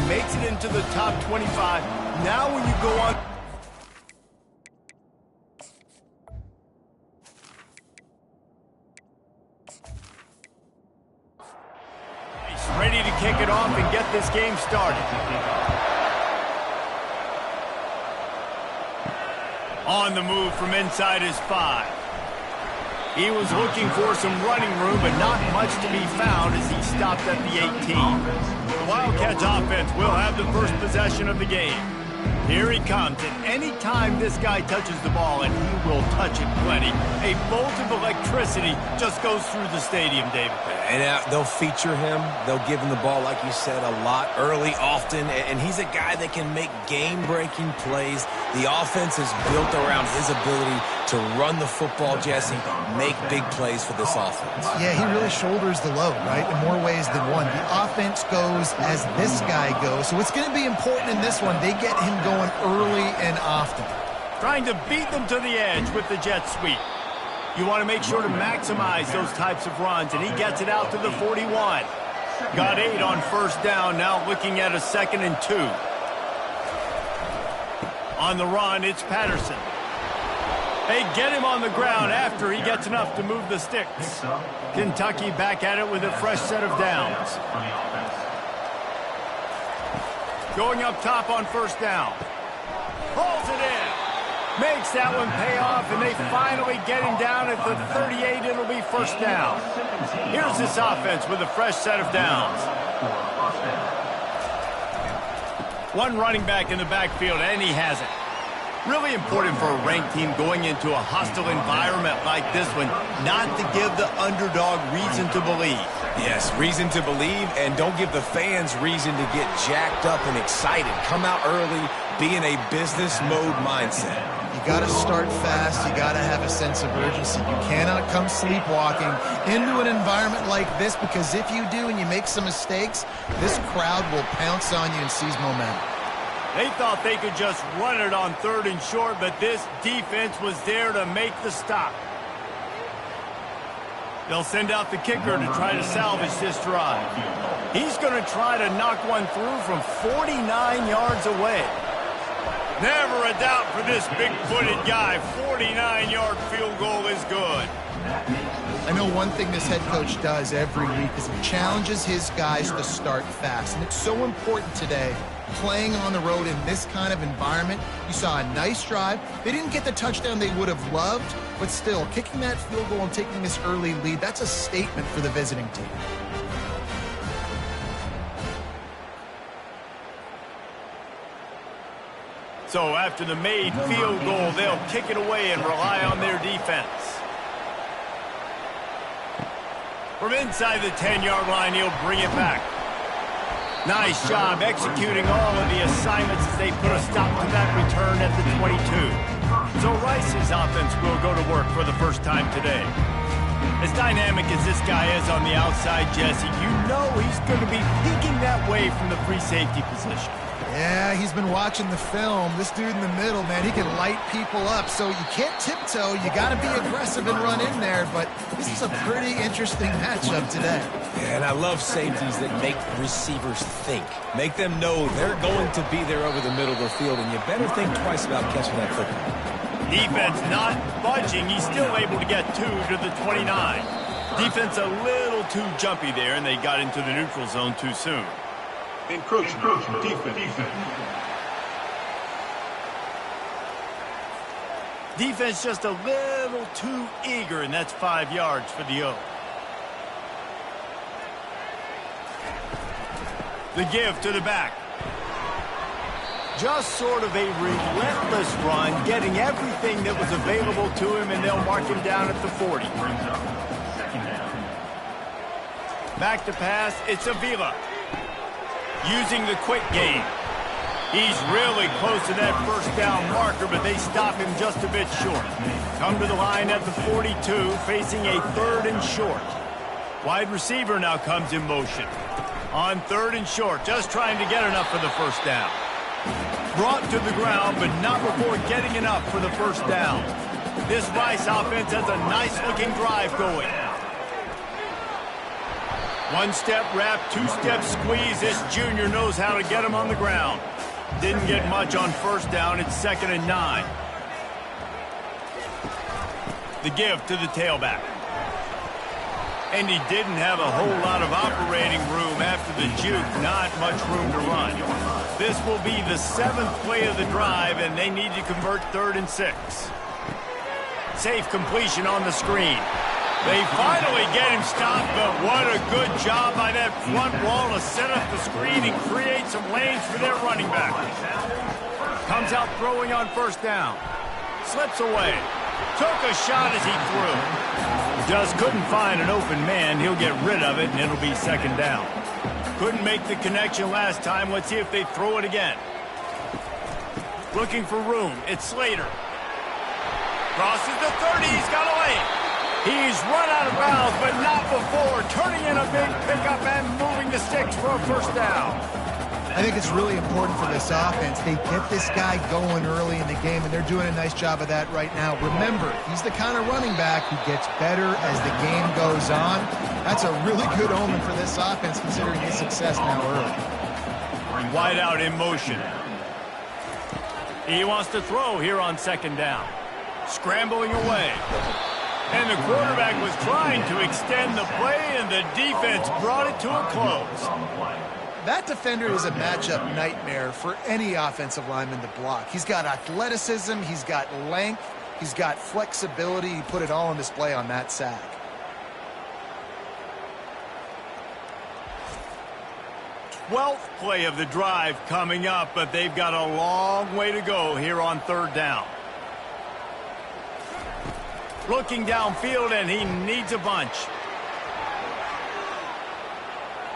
makes it into the top 25. Now when you go on... He's ready to kick it off and get this game started. On the move from inside his 5. He was looking for some running room, but not much to be found as he stopped at the 18. The Wildcats offense will have the first possession of the game. Here he comes, and any time this guy touches the ball, and he will touch it plenty, a bolt of electricity just goes through the stadium, David. And they'll feature him. They'll give him the ball, like you said, a lot, early, often, and he's a guy that can make game-breaking plays. The offense is built around his ability to run the football, Jesse, make big plays for this offense. Yeah, he really shoulders the load, right, in more ways than one. The offense goes as this guy goes, so it's going to be important in this one. They get him going early and often. Trying to beat them to the edge with the jet sweep. You want to make sure to maximize those types of runs, and he gets it out to the 41. Got 8 on first down, now looking at a 2nd and 2. On the run, it's Patterson. They get him on the ground after he gets enough to move the sticks. Kentucky back at it with a fresh set of downs. Going up top on first down. Pulls it in. Makes that one pay off, and they finally get him down at the 38. It'll be first down. Here's this offense with a fresh set of downs. One running back in the backfield, and he has it. Really important for a ranked team going into a hostile environment like this one, not to give the underdog reason to believe. Yes, reason to believe, and don't give the fans reason to get jacked up and excited. Come out early, be in a business mode mindset. You got to start fast. You got to have a sense of urgency. You cannot come sleepwalking into an environment like this, because if you do and you make some mistakes, this crowd will pounce on you and seize momentum. They thought they could just run it on 3rd and short, but this defense was there to make the stop. They'll send out the kicker to try to salvage this drive. He's going to try to knock one through from 49 yards away. Never a doubt for this big-footed guy. 49-yard field goal is good. I know one thing this head coach does every week is he challenges his guys to start fast, and it's so important today. Playing on the road in this kind of environment, you saw a nice drive. They didn't get the touchdown they would have loved, but still, kicking that field goal and taking this early lead, that's a statement for the visiting team. So after the made field goal, they'll kick it away and rely on their defense. From inside the 10-yard line, he'll bring it back. Nice job executing all of the assignments as they put a stop to that return at the 22. So Rice's offense will go to work for the first time today. As dynamic as this guy is on the outside, Jesse, you know he's going to be peeking that way from the free safety position. Yeah, he's been watching the film. This dude in the middle, man, he can light people up. So you can't tiptoe. You got to be aggressive and run in there. But this is a pretty interesting matchup today. Yeah, and I love safeties that make receivers think. Make them know they're going to be there over the middle of the field, and you better think twice about catching that football. Defense not budging. He's still able to get 2 to the 29. Defense a little too jumpy there, and they got into the neutral zone too soon. Encroaching defense. Defense just a little too eager, and that's 5 yards for the O. The give to the back. Just sort of a relentless run, getting everything that was available to him, and they'll mark him down at the 40. Back to pass, it's Avila. Using the quick game. He's really close to that first down marker, but they stop him just a bit short. Come to the line at the 42, facing a 3rd and short. Wide receiver now comes in motion. On 3rd and short, just trying to get enough for the first down. Brought to the ground, but not before getting enough for the first down. This Rice offense has a nice-looking drive going. One-step wrap, two-step squeeze. This junior knows how to get him on the ground. Didn't get much on first down. It's 2nd and 9. The give to the tailback. And he didn't have a whole lot of operating room after the juke. Not much room to run. This will be the 7th play of the drive, and they need to convert 3rd and 6. Safe completion on the screen. They finally get him stopped, but what a good job by that front wall to set up the screen and create some lanes for their running back. Comes out throwing on first down. Slips away. Took a shot as he threw. Just couldn't find an open man. He'll get rid of it, and it'll be 2nd down. Couldn't make the connection last time. Let's see if they throw it again. Looking for room. It's Slater. Crosses the 30. He's got a lane. He's run out of bounds, but not before. Turning in a big pickup and moving the sticks for a first down. I think it's really important for this offense. They get this guy going early in the game, and they're doing a nice job of that right now. Remember, he's the kind of running back who gets better as the game goes on. That's a really good omen for this offense, considering his success now early. Wide out in motion. He wants to throw here on 2nd down. Scrambling away. And the quarterback was trying to extend the play, and the defense brought it to a close. That defender is a matchup nightmare for any offensive lineman to block. He's got athleticism, he's got length, he's got flexibility. He put it all on display on that sack. Twelfth play of the drive coming up, but they've got a long way to go here on 3rd down. Looking downfield, and he needs a bunch.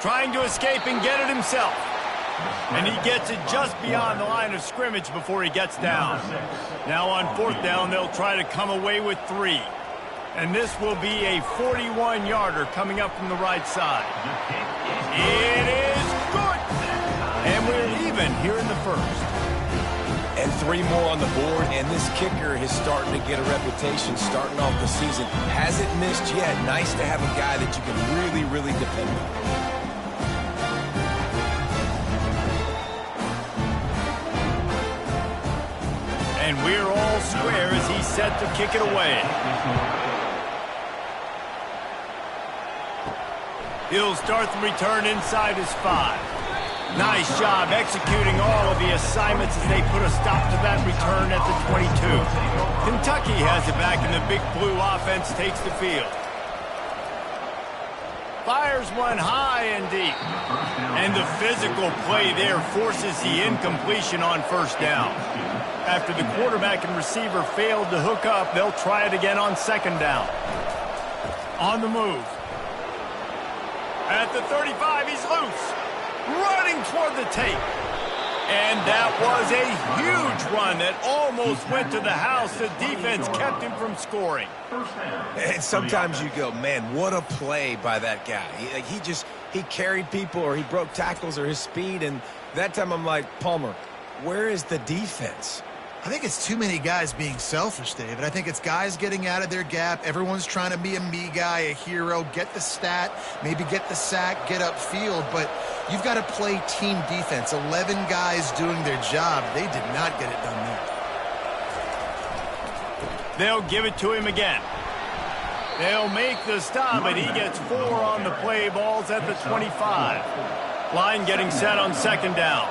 Trying to escape and get it himself. And he gets it just beyond the line of scrimmage before he gets down. Now on 4th down, they'll try to come away with 3. And this will be a 41-yarder coming up from the right side. It is good! And we're even here in the 1st. And 3 more on the board, and this kicker is starting to get a reputation starting off the season. Hasn't missed yet. Nice to have a guy that you can really, really depend on. And we're all square as he's set to kick it away. He'll start the return inside his 5. Nice job executing all of the assignments as they put a stop to that return at the 22. Kentucky has it back, and the Big Blue offense takes the field. Fires one high and deep. And the physical play there forces the incompletion on first down. After the quarterback and receiver failed to hook up, they'll try it again on 2nd down. On the move. At the 35, he's loose. Running toward the tape. And that was a huge run that almost went to the house. The defense kept him from scoring. And sometimes you go, man, what a play by that guy. He carried people, or he broke tackles, or his speed. And that time I'm like, Palmer, where is the defense? I think it's too many guys being selfish, David. I think it's guys getting out of their gap. Everyone's trying to be a me guy, a hero, get the stat, maybe get the sack, get upfield. But you've got to play team defense. 11 guys doing their job. They did not get it done there. They'll give it to him again. They'll make the stop, and he gets 4 on the play. Balls at the 25. Line getting set on 2nd down.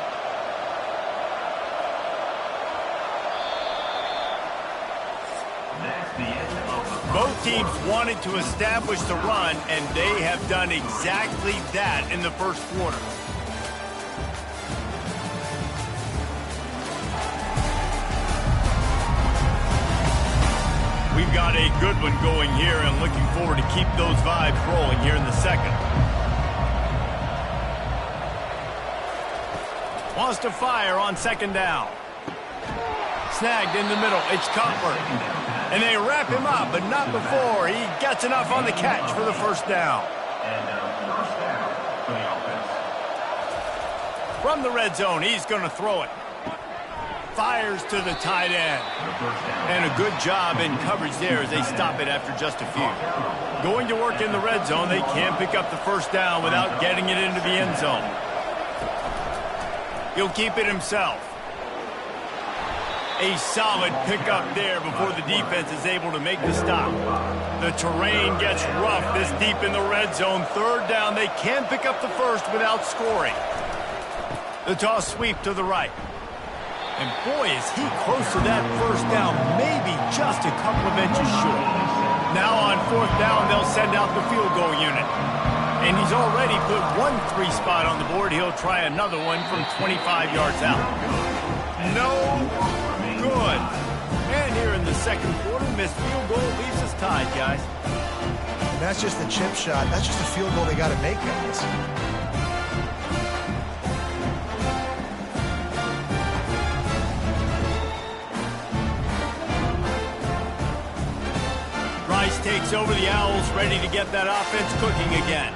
Both teams wanted to establish the run, and they have done exactly that in the first quarter. We've got a good one going here, and looking forward to keep those vibes rolling here in the 2nd. Wants to fire on 2nd down. Snagged in the middle. It's Cutler. And they wrap him up, but not before he gets enough on the catch for the first down. From the red zone, he's going to throw it. Fires to the tight end. And a good job in coverage there as they stop it after just a few. Going to work in the red zone, they can't pick up the first down without getting it into the end zone. He'll keep it himself. A solid pickup there before the defense is able to make the stop. The terrain gets rough this deep in the red zone. Third down, they can pick up the first without scoring. The toss sweep to the right. And boy, is he close to that first down, maybe just a couple of inches short. Now on fourth down, they'll send out the field goal unit. And he's already put 1 3 spot on the board. He'll try another one from 25 yards out. No good. And here in the second quarter, missed field goal leaves us tied, guys. That's just a chip shot. That's just a field goal they got to make, guys. Rice takes over the Owls, ready to get that offense cooking again.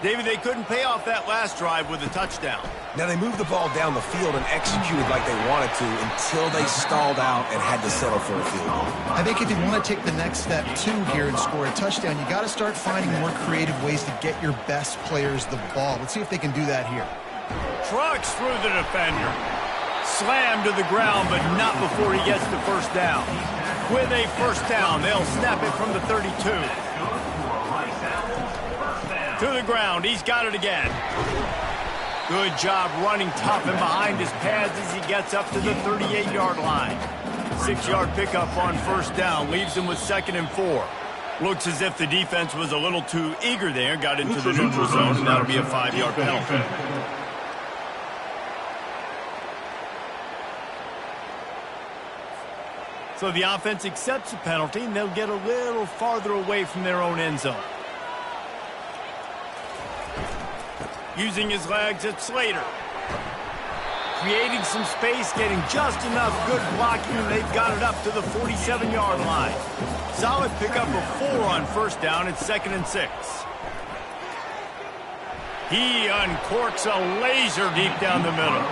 David, they couldn't pay off that last drive with a touchdown. Now, they moved the ball down the field and executed like they wanted to until they stalled out and had to settle for a field goal. I think if you want to take the next step, too, here and score a touchdown, you got to start finding more creative ways to get your best players the ball. Let's see if they can do that here. Trucks through the defender. Slammed to the ground, but not before he gets the first down. With a first down, they'll snap it from the 32. To the ground, he's got it again. Good job running tough and behind his pads as he gets up to the 38-yard line. 6-yard pickup on first down, leaves him with 2nd and 4. Looks as if the defense was a little too eager there, got into the neutral zone, and that'll be a 5-yard penalty. So the offense accepts the penalty, and they'll get a little farther away from their own end zone. Using his legs, it's Slater. Creating some space, getting just enough good blocking, and they've got it up to the 47-yard line. Solid pickup of 4 on first down. It's 2nd and 6. He uncorks a laser deep down the middle.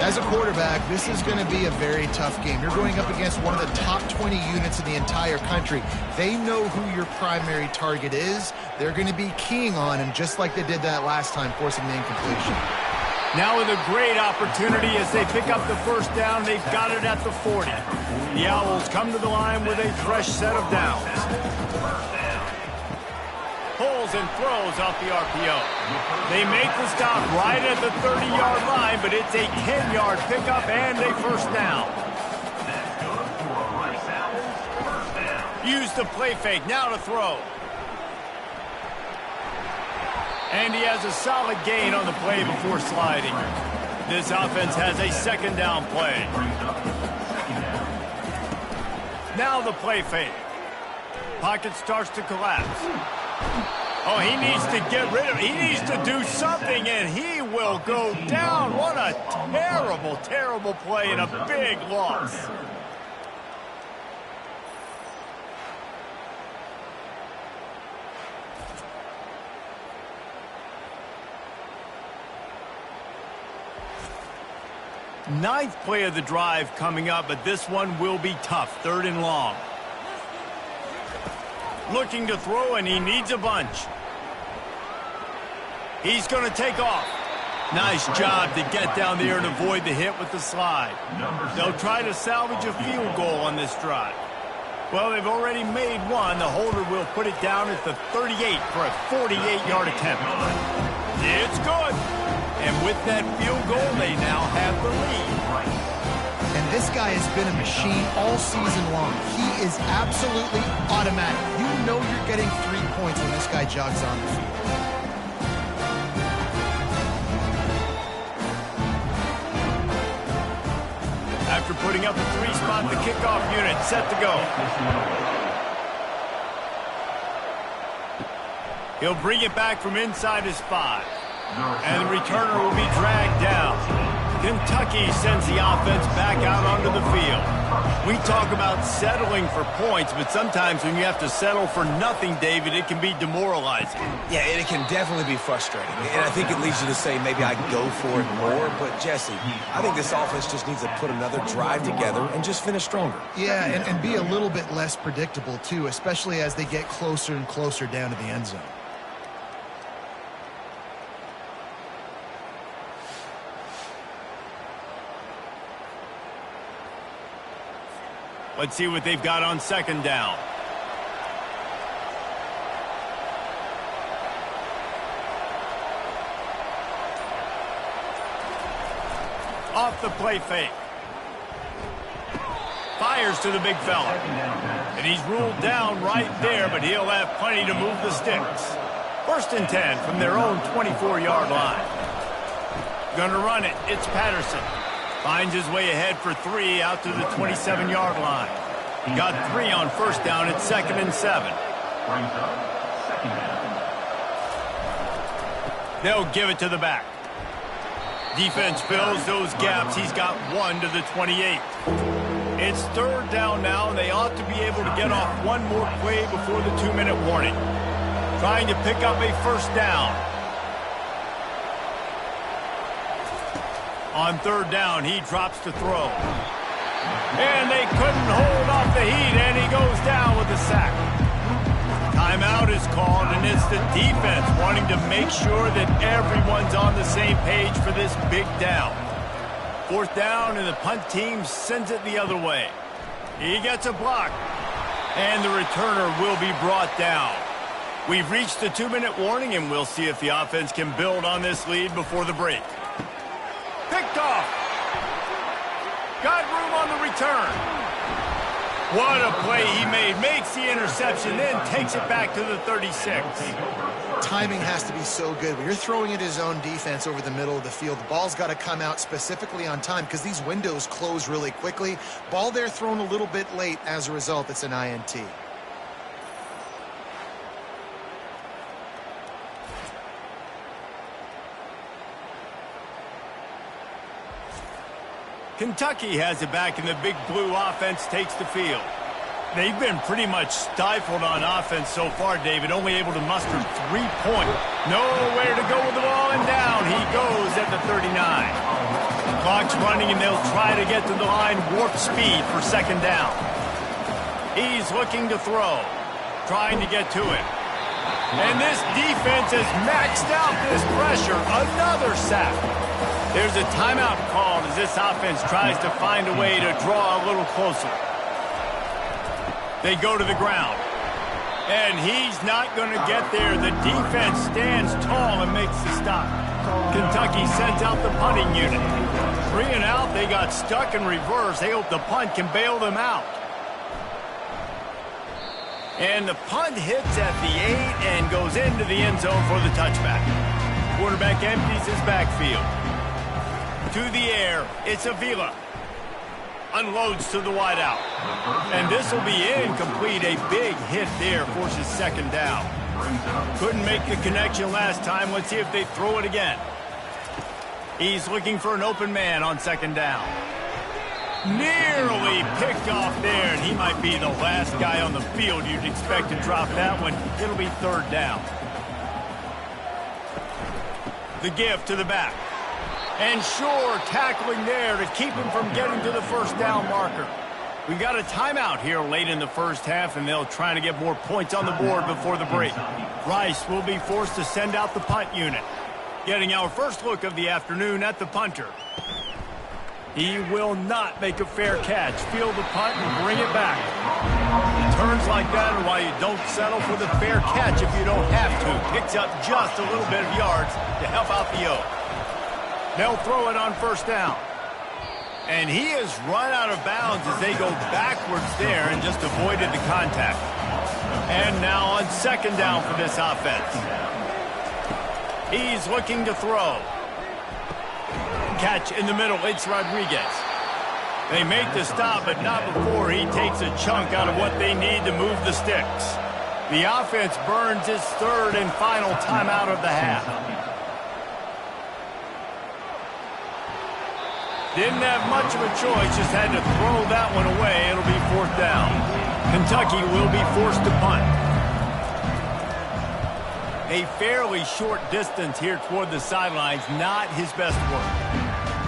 As a quarterback, this is going to be a very tough game. You're going up against one of the top 20 units in the entire country. They know who your primary target is. They're going to be keying on him just like they did that last time, forcing the incompletion. Now with a great opportunity as they pick up the first down, they've got it at the 40. The Owls come to the line with a fresh set of downs. Pulls and throws off the RPO. They make the stop right at the 30-yard line, but it's a 10-yard pickup and a first down. Use the play fake, now to throw. And he has a solid gain on the play before sliding. This offense has a 2nd down play. Now the play fake. Pocket starts to collapse. Oh, he needs to get rid of it. He needs to do something, and he will go down. What a terrible, terrible play and a big loss. Ninth play of the drive coming up, but this one will be tough. 3rd and long. Looking to throw, and he needs a bunch. He's going to take off. Nice job to get down there and avoid the hit with the slide. They'll try to salvage a field goal on this drive. Well, they've already made one. The holder will put it down at the 38 for a 48-yard attempt. It's good. And with that field goal, they now have the lead. And this guy has been a machine all season long. He is absolutely automatic. You know you're getting 3 points when this guy jogs on the field. After putting up a 3 spot, the kickoff unit set to go. He'll bring it back from inside his 5. And the returner will be dragged down. Kentucky sends the offense back out onto the field. We talk about settling for points, but sometimes when you have to settle for nothing, David, it can be demoralizing. Yeah, it can definitely be frustrating. And I think it leads you to say maybe I go for it more. But, Jesse, I think this offense just needs to put another drive together and just finish stronger. Yeah, and be a little bit less predictable, too, especially as they get closer and closer down to the end zone. Let's see what they've got on second down. Off the play fake. Fires to the big fella. And he's ruled down right there, but he'll have plenty to move the sticks. 1st and 10 from their own 24-yard line. Gonna run it. It's Patterson. Finds his way ahead for 3 out to the 27-yard line. Got 3 on 1st down at 2nd and 7. They'll give it to the back. Defense fills those gaps. He's got 1 to the 28. It's 3rd down now, and they ought to be able to get off one more play before the 2-minute warning. Trying to pick up a 1st down. On 3rd down, he drops to throw. And they couldn't hold off the heat, and he goes down with a sack. Timeout is called, and it's the defense wanting to make sure that everyone's on the same page for this big down. 4th down, and the punt team sends it the other way. He gets a block, and the returner will be brought down. We've reached the 2-minute warning, and we'll see if the offense can build on this lead before the break. Picked off. Got room on the return. What a play he made. Makes the interception, then takes it back to the 36. Timing has to be so good. When you're throwing at his own defense over the middle of the field, the ball's got to come out specifically on time because these windows close really quickly. Ball there thrown a little bit late. As a result, it's an INT. Kentucky has it back, and the big blue offense takes the field. They've been pretty much stifled on offense so far, David, only able to muster 3 points. Nowhere to go with the ball, and down he goes at the 39. The clock's running, and they'll try to get to the line warp speed for 2nd down. He's looking to throw, trying to get to it. And this defense has maxed out this pressure. Another sack. There's a timeout called as this offense tries to find a way to draw a little closer. They go to the ground. And he's not going to get there. The defense stands tall and makes the stop. Kentucky sends out the punting unit. 3 and out, they got stuck in reverse. They hope the punt can bail them out. And the punt hits at the 8 and goes into the end zone for the touchback. Quarterback empties his backfield. To the air, it's Avila. Unloads to the wideout. And this will be incomplete. A big hit there forces 2nd down. Couldn't make the connection last time. Let's see if they throw it again. He's looking for an open man on 2nd down. Nearly picked off there, and he might be the last guy on the field you'd expect to drop that one. It'll be 3rd down. The give to the back. And sure, tackling there to keep him from getting to the 1st down marker. We got a timeout here late in the 1st half, and they'll try to get more points on the board before the break. Rice will be forced to send out the punt unit. Getting our first look of the afternoon at the punter. He will not make a fair catch. Field the punt and bring it back. Turns like that are why you don't settle for the fair catch if you don't have to. Picks up just a little bit of yards to help out the O. They'll throw it on 1st down. And he has run out of bounds as they go backwards there and just avoided the contact. And now on 2nd down for this offense. He's looking to throw. Catch in the middle, it's Rodriguez. They make the stop, but not before he takes a chunk out of what they need to move the sticks. The offense burns its 3rd and final timeout of the half. Didn't have much of a choice, just had to throw that one away. It'll be 4th down. Kentucky will be forced to punt. A fairly short distance here toward the sidelines, not his best work.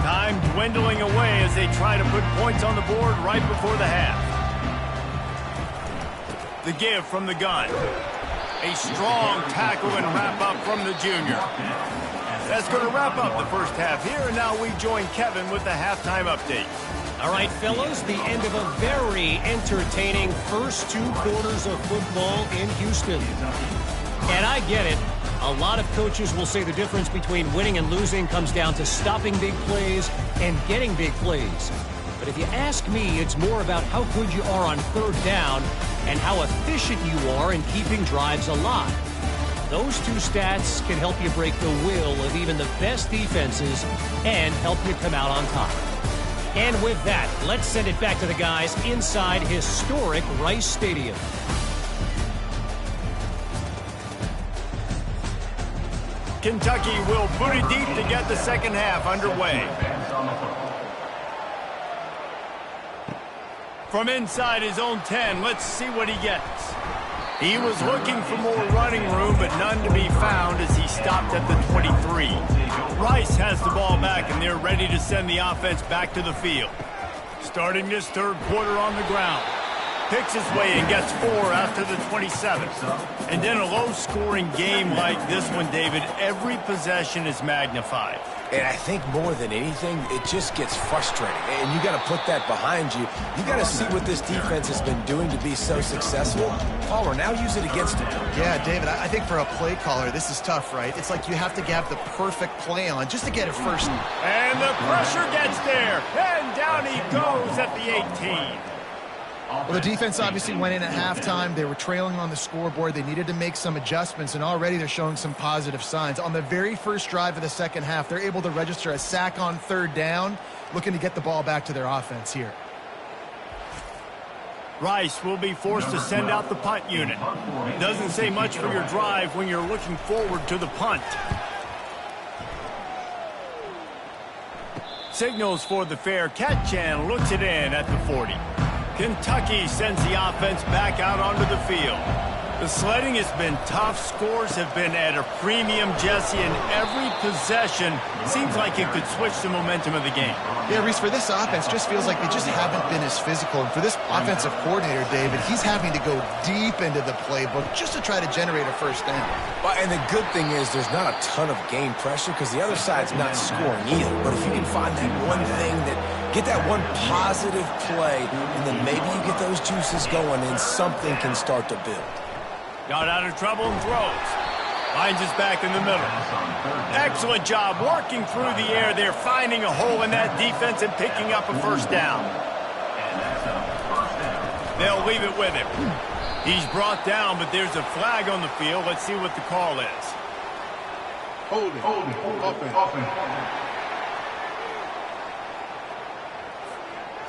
Time dwindling away as they try to put points on the board right before the half. The give from the gun. A strong tackle and wrap-up from the junior. That's going to wrap up the first half here, and now we join Kevin with the halftime update. All right, fellas, the end of a very entertaining first 2 quarters of football in Houston. And I get it. A lot of coaches will say the difference between winning and losing comes down to stopping big plays and getting big plays. But if you ask me, it's more about how good you are on 3rd down and how efficient you are in keeping drives alive. Those 2 stats can help you break the will of even the best defenses and help you come out on top. And with that, let's send it back to the guys inside historic Rice Stadium. Kentucky will boot it deep to get the second half underway. From inside his own 10, let's see what he gets. He was looking for more running room, but none to be found as he stopped at the 23. Rice has the ball back, and they're ready to send the offense back to the field. Starting this 3rd quarter on the ground. Picks his way and gets 4 after the 27. And in a low-scoring game like this one, David, every possession is magnified. And I think more than anything, it just gets frustrating. And you got to put that behind you. You got to see what this defense has been doing to be so successful. Caller, now use it against him. Yeah, David, I think for a play caller, this is tough, right? It's like you have to have the perfect play on just to get it first. And the pressure gets there. And down he goes at the 18. Well, the defense obviously went in at halftime. They were trailing on the scoreboard. They needed to make some adjustments, and already they're showing some positive signs. On the very first drive of the second half, they're able to register a sack on 3rd down, looking to get the ball back to their offense here. Rice will be forced to send out the punt unit. Doesn't say much for your drive when you're looking forward to the punt. Signals for the fair catch and looks it in at the 40. Kentucky sends the offense back out onto the field. The sledding has been tough. Scores have been at a premium, Jesse, and every possession seems like it could switch the momentum of the game. Yeah, Reese, for this offense, just feels like they just haven't been as physical. And for this offensive coordinator, David, he's having to go deep into the playbook just to try to generate a first down. Well, and the good thing is there's not a ton of game pressure because the other side's not scoring either. But if you can find that one thing get that one positive play, and then maybe you get those juices going and something can start to build. Got out of trouble and throws. Finds his back in the middle. Excellent job working through the air there, finding a hole in that defense and picking up a first down. They'll leave it with him. He's brought down, but there's a flag on the field. Let's see what the call is. Holding.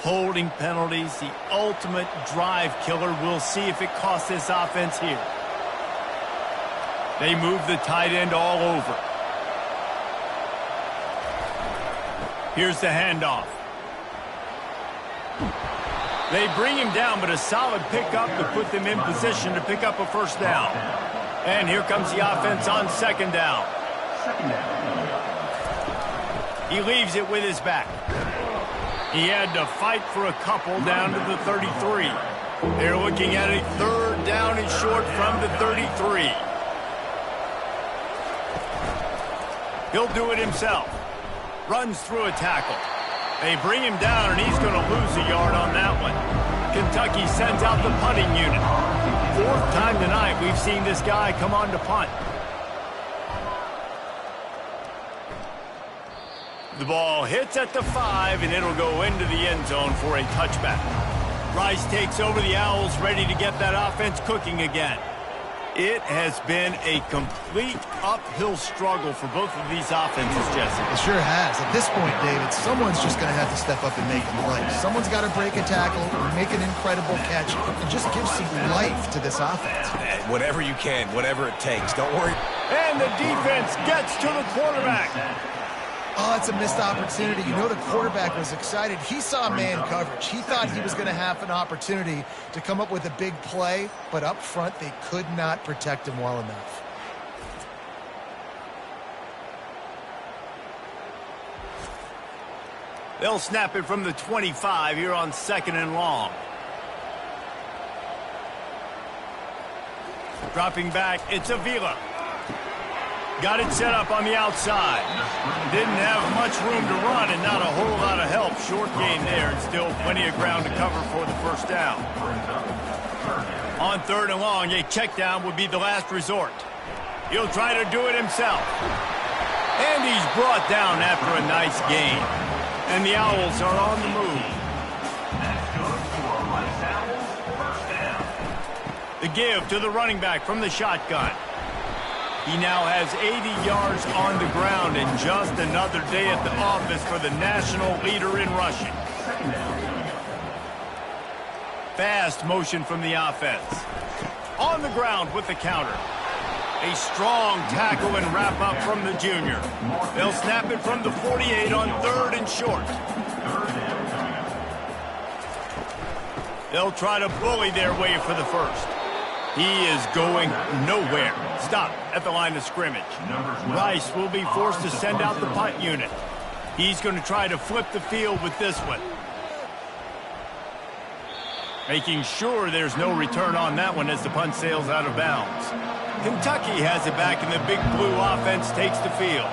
Holding penalties, the ultimate drive killer. We'll see if it costs this offense here. They move the tight end all over. Here's the handoff. They bring him down, but a solid pickup to put them in position to pick up a first down. And here comes the offense on 2nd down. He leaves it with his back. He had to fight for a couple down to the 33. They're looking at a 3rd down and short from the 33. He'll do it himself. Runs through a tackle. They bring him down, and he's going to lose a yard on that one. Kentucky sends out the punting unit. 4th time tonight we've seen this guy come on to punt. The ball hits at the 5, and it'll go into the end zone for a touchback. Rice takes over the Owls, ready to get that offense cooking again. It has been a complete uphill struggle for both of these offenses, Jesse. It sure has. At this point, David, someone's just going to have to step up and make a play. Someone's got to break a tackle, make an incredible catch, and just give some life to this offense. Whatever you can, whatever it takes. Don't worry. And the defense gets to the quarterback. Oh, that's a missed opportunity. You know the quarterback was excited. He saw man coverage. He thought he was going to have an opportunity to come up with a big play, but up front they could not protect him well enough. They'll snap it from the 25 here on 2nd and long. Dropping back, it's Avila. Got it set up on the outside. Didn't have much room to run and not a whole lot of help. Short gain there and still plenty of ground to cover for the first down. On 3rd and long, a check down would be the last resort. He'll try to do it himself. And he's brought down after a nice gain. And the Owls are on the move. The give to the running back from the shotgun. He now has 80 yards on the ground and just another day at the office for the national leader in rushing. Fast motion from the offense. On the ground with the counter. A strong tackle and wrap up from the junior. They'll snap it from the 48 on 3rd and short. They'll try to bully their way for the first. He is going nowhere. Stop at the line of scrimmage. Rice will be forced to send out the punt unit. He's going to try to flip the field with this one. Making sure there's no return on that one as the punt sails out of bounds. Kentucky has it back and the Big Blue offense takes the field.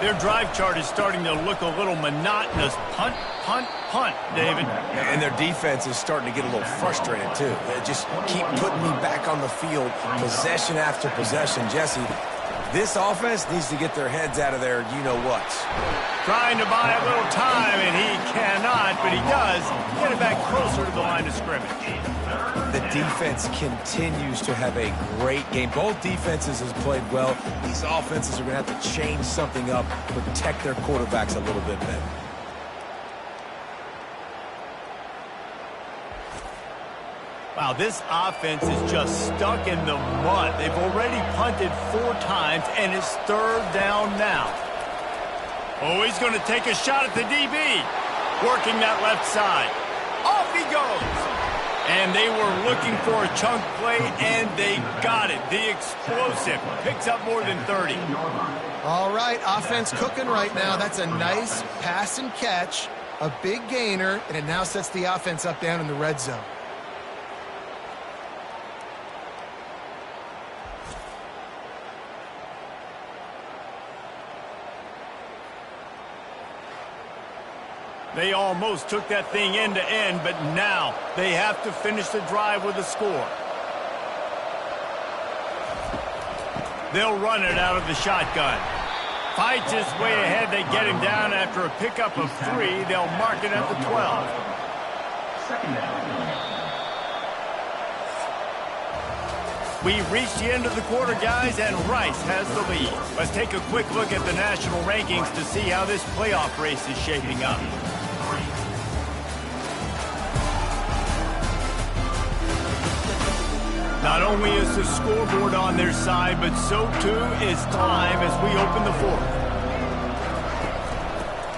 Their drive chart is starting to look a little monotonous. Punt, punt, punt, David. And their defense is starting to get a little frustrated, too. They just keep putting me back on the field, possession after possession. Jesse, this offense needs to get their heads out of their you-know-whats. Trying to buy a little time, and he cannot, but he does get it back closer to the line of scrimmage. The defense continues to have a great game. Both defenses has played well. These offenses are going to have to change something up, protect their quarterbacks a little bit better. Wow, this offense is just stuck in the mud. They've already punted 4 times, and it's 3rd down now. Oh, he's going to take a shot at the DB. Working that left side. Off he goes. And they were looking for a chunk play, and they got it. The explosive picks up more than 30. All right, offense cooking right now. That's a nice pass and catch, a big gainer, and it now sets the offense up down in the red zone. They almost took that thing end to end, but now they have to finish the drive with a score. They'll run it out of the shotgun. Fights his way ahead. They get him down after a pickup of 3. They'll mark it at the 12. We reached the end of the quarter, guys, and Rice has the lead. Let's take a quick look at the national rankings to see how this playoff race is shaping up. Not only is the scoreboard on their side, but so too is time as we open the 4th.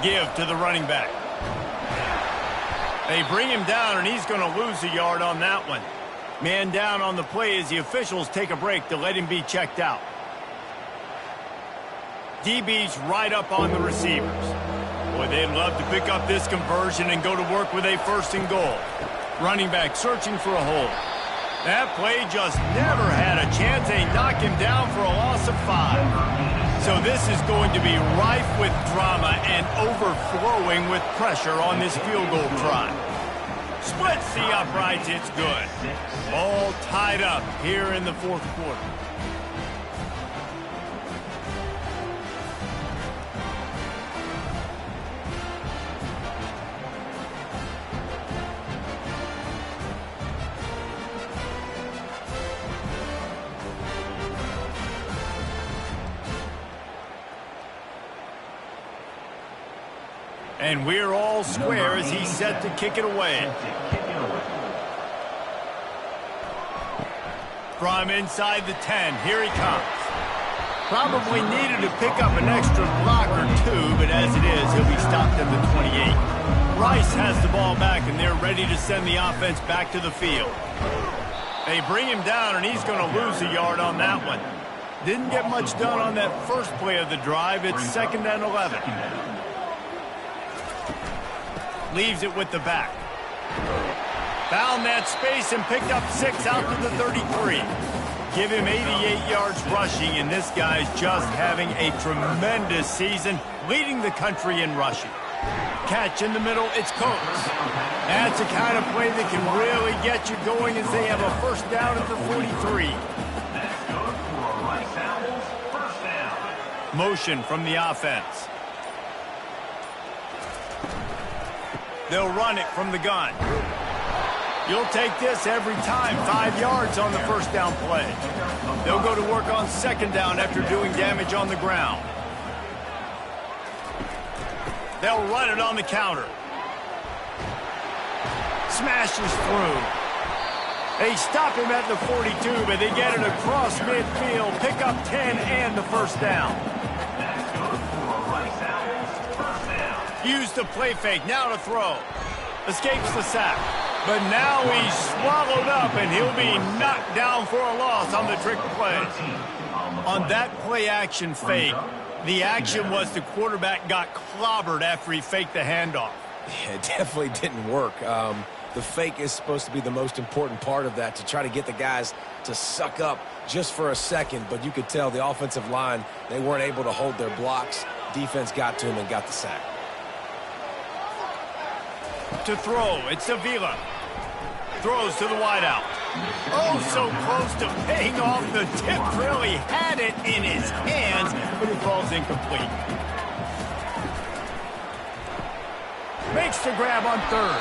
Give to the running back. They bring him down, and he's going to lose a yard on that one. Man down on the play as the officials take a break to let him be checked out. DB's right up on the receivers. Boy, they'd love to pick up this conversion and go to work with a 1st and goal. Running back searching for a hole. That play just never had a chance. They knock him down for a loss of 5. So this is going to be rife with drama and overflowing with pressure on this field goal try. Splits the uprights. It's good. All tied up here in the 4th quarter. And we're all square as he's set to kick it away. From inside the 10, here he comes. Probably needed to pick up an extra block or two, but as it is, he'll be stopped at the 28. Rice has the ball back, and they're ready to send the offense back to the field. They bring him down, and he's going to lose a yard on that one. Didn't get much done on that first play of the drive. It's 2nd and 11. Leaves it with the back. Found that space and picked up 6 out to the 33. Give him 88 yards rushing, and this guy's just having a tremendous season, leading the country in rushing. Catch in the middle, it's Coates. That's the kind of play that can really get you going as they have a first down at the 43. Motion from the offense. They'll run it from the gun. You'll take this every time. 5 yards on the first down play. They'll go to work on 2nd down after doing damage on the ground. They'll run it on the counter. Smashes through. They stop him at the 42, but they get it across midfield. Pick up 10 and the first down. Use the play fake. Now to throw. Escapes the sack. But now he's swallowed up, and he'll be knocked down for a loss on the trick play. On that play action fake, the action was the quarterback got clobbered after he faked the handoff. Yeah, it definitely didn't work. The fake is supposed to be the most important part of that, to try to get the guys to suck up just for a second. But you could tell the offensive line, they weren't able to hold their blocks. Defense got to him and got the sack. To throw, it's Avila. Throws to the wideout. Oh, so close to paying off the tip. Really had it in his hands, but it falls incomplete. Makes the grab on 3rd.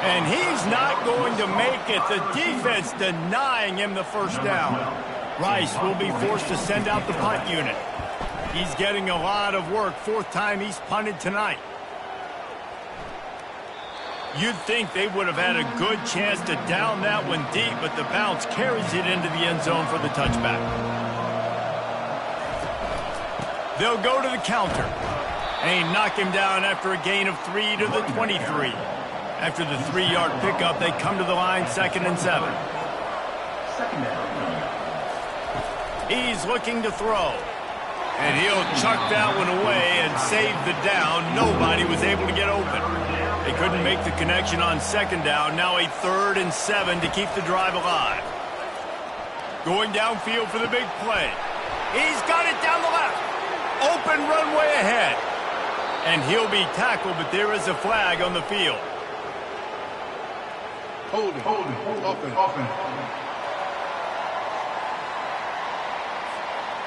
And he's not going to make it. The defense denying him the first down. Rice will be forced to send out the punt unit. He's getting a lot of work. 4th time he's punted tonight. You'd think they would have had a good chance to down that one deep, but the bounce carries it into the end zone for the touchback. They'll go to the counter. And they knock him down after a gain of 3 to the 23. After the 3-yard pickup, they come to the line 2nd and 7. He's looking to throw. And he'll chuck that one away and save the down. Nobody was able to get open. They couldn't make the connection on 2nd down. Now a 3rd and 7 to keep the drive alive. Going downfield for the big play. He's got it down the left. Open runway ahead. And he'll be tackled, but there is a flag on the field. Holding. Offense.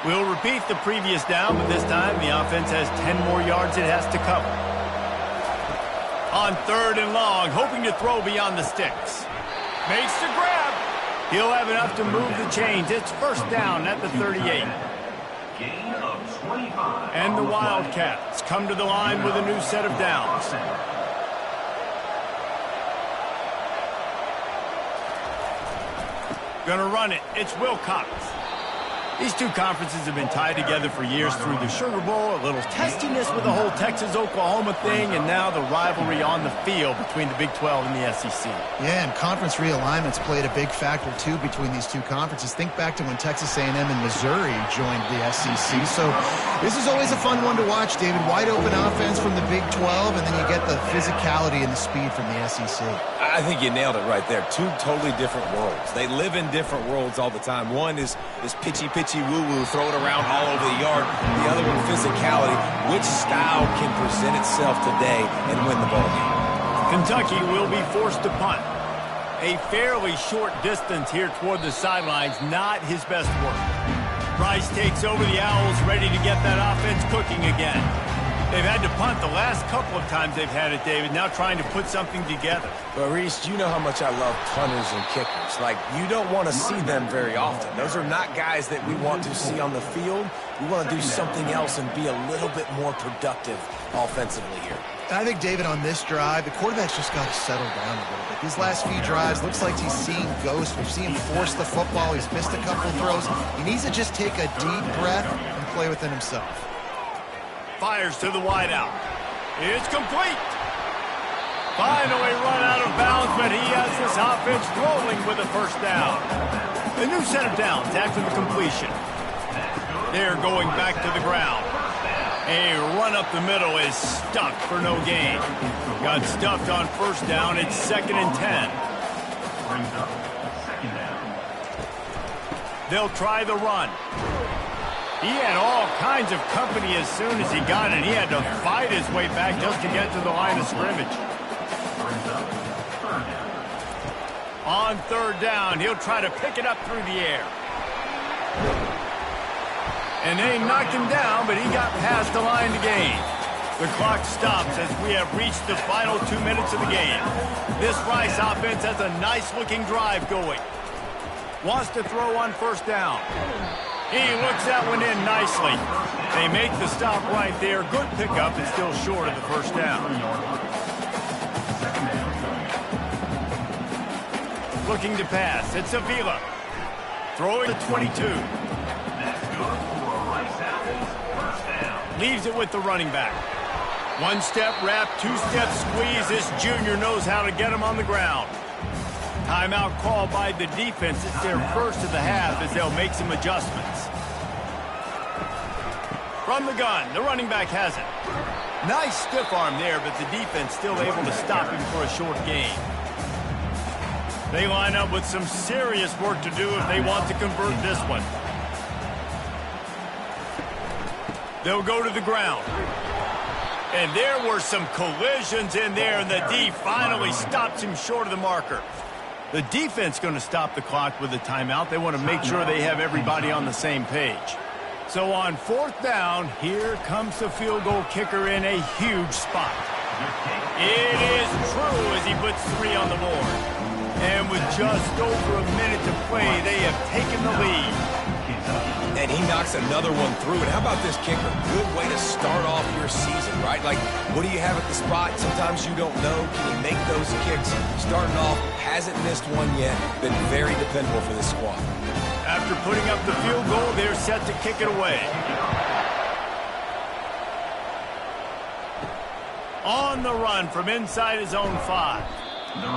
We'll repeat the previous down, but this time the offense has 10 more yards it has to cover. On 3rd and long, hoping to throw beyond the sticks. Makes the grab. He'll have enough to move the chains. It's first down at the 38. And the Wildcats come to the line with a new set of downs. Gonna run it. It's Wilcox. These two conferences have been tied together for years through the Sugar Bowl, a little testiness with the whole Texas-Oklahoma thing, and now the rivalry on the field between the Big 12 and the SEC. Yeah, and conference realignments played a big factor, too, between these two conferences. Think back to when Texas A&M and Missouri joined the SEC. So this is always a fun one to watch, David. Wide open offense from the Big 12, and then you get the physicality and the speed from the SEC. I think you nailed it right there. Two totally different worlds. They live in different worlds all the time. One is pitchy woo-woo, throw it around all over the yard. The other one, physicality. Which style can present itself today and win the ball game? Kentucky will be forced to punt. A fairly short distance here toward the sidelines, not his best work. Rice takes over the Owls, ready to get that offense cooking again. They've had to punt the last couple of times they've had it, David, now trying to put something together. But, Reese, you know how much I love punters and kickers. Like, you don't want to see them very often. Those are not guys that we want to see on the field. We want to do something else and be a little bit more productive offensively here. I think, David, on this drive, the quarterback's just got to settle down a little bit. These last few drives, looks like he's seeing ghosts. We've seen him force the football. He's missed a couple throws. He needs to just take a deep breath and play within himself. Fires to the wideout. It's complete. Finally run out of bounds, but he has this offense rolling with a first down. A new set of downs after the completion. They're going back to the ground. A run up the middle is stuck for no gain. Got stuffed on first down. It's 2nd and 10. They'll try the run. He had all kinds of company as soon as he got it. He had to fight his way back just to get to the line of scrimmage. On third down, he'll try to pick it up through the air. And they knocked him down, but he got past the line to gain. The clock stops as we have reached the final 2 minutes of the game. This Rice offense has a nice-looking drive going. Wants to throw on first down. He looks that one in nicely. They make the stop right there. Good pickup and still short of the first down. Looking to pass. It's Avila. Throwing to 22. Leaves it with the running back. One-step wrap, two-step squeeze. This junior knows how to get him on the ground. Timeout called by the defense. It's their first of the half as they'll make some adjustments. From the gun, the running back has it. Nice stiff arm there, but the defense still able to stop him for a short gain. They line up with some serious work to do if they want to convert this one. They'll go to the ground. And there were some collisions in there, and the D finally stops him short of the marker. The defense going to stop the clock with a timeout. They want to make sure they have everybody on the same page. So on fourth down, here comes the field goal kicker in a huge spot. It is true as he puts 3 on the board. And with just over a minute to play, they have taken the lead. And he knocks another one through. And how about this kicker? Good way to start off your season, right? Like, what do you have at the spot? Sometimes you don't know. Can he make those kicks? Starting off, hasn't missed one yet. Been very dependable for this squad. After putting up the field goal, they're set to kick it away. On the run from inside his own 5.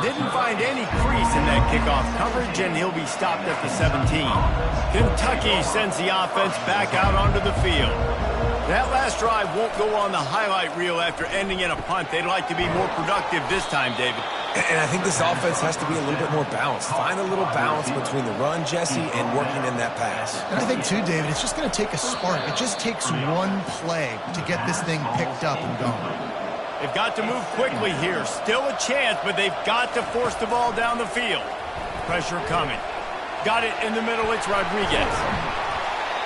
Didn't find any crease in that kickoff coverage, and he'll be stopped at the 17. Kentucky sends the offense back out onto the field. That last drive won't go on the highlight reel after ending in a punt. They'd like to be more productive this time, David. And I think this offense has to be a little bit more balanced. Find a little balance between the run, Jesse, and working in that pass. And I think, too, David, it's just going to take a spark. It just takes one play to get this thing picked up and going. They've got to move quickly here. Still a chance, but they've got to force the ball down the field. Pressure coming. Got it in the middle. It's Rodriguez.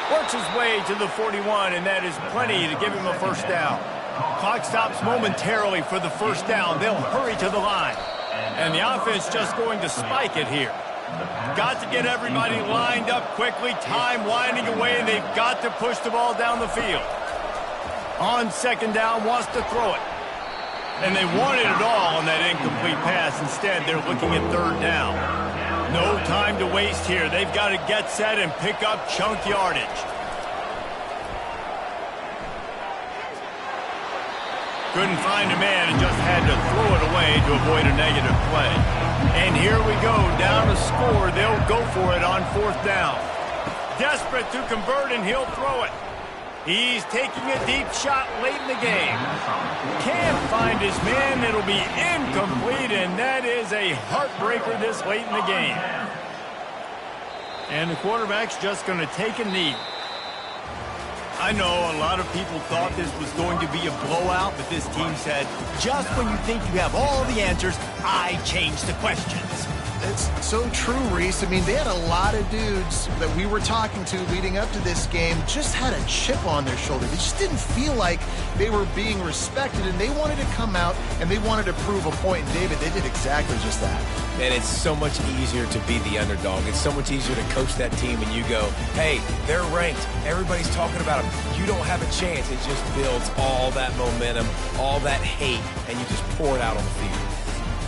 Works his way to the 41, and that is plenty to give him a first down. Clock stops momentarily for the first down. They'll hurry to the line. And the offense just going to spike it here. Got to get everybody lined up quickly. Time winding away, and they've got to push the ball down the field. On second down, wants to throw it. And they wanted it all on that incomplete pass. Instead, they're looking at third down. No time to waste here. They've got to get set and pick up chunk yardage. Couldn't find a man and just had to throw it away to avoid a negative play. And here we go, down a score. They'll go for it on fourth down. Desperate to convert, and he'll throw it. He's taking a deep shot late in the game. Can't find his man. It'll be incomplete, and that is a heartbreaker this late in the game. And the quarterback's just going to take a knee. I know a lot of people thought this was going to be a blowout, but this team said, just when you think you have all the answers, I change the questions. It's so true, Reese. I mean, they had a lot of dudes that we were talking to leading up to this game just had a chip on their shoulder. They just didn't feel like they were being respected, and they wanted to come out and they wanted to prove a point. And David, they did exactly just that. And it's so much easier to be the underdog. It's so much easier to coach that team and you go, hey, they're ranked. Everybody's talking about them. You don't have a chance. It just builds all that momentum, all that hate, and you just pour it out on the field.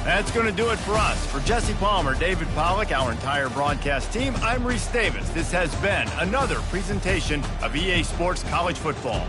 That's going to do it for us. For Jesse Palmer, David Pollack, our entire broadcast team, I'm Reese Davis. This has been another presentation of EA Sports College Football.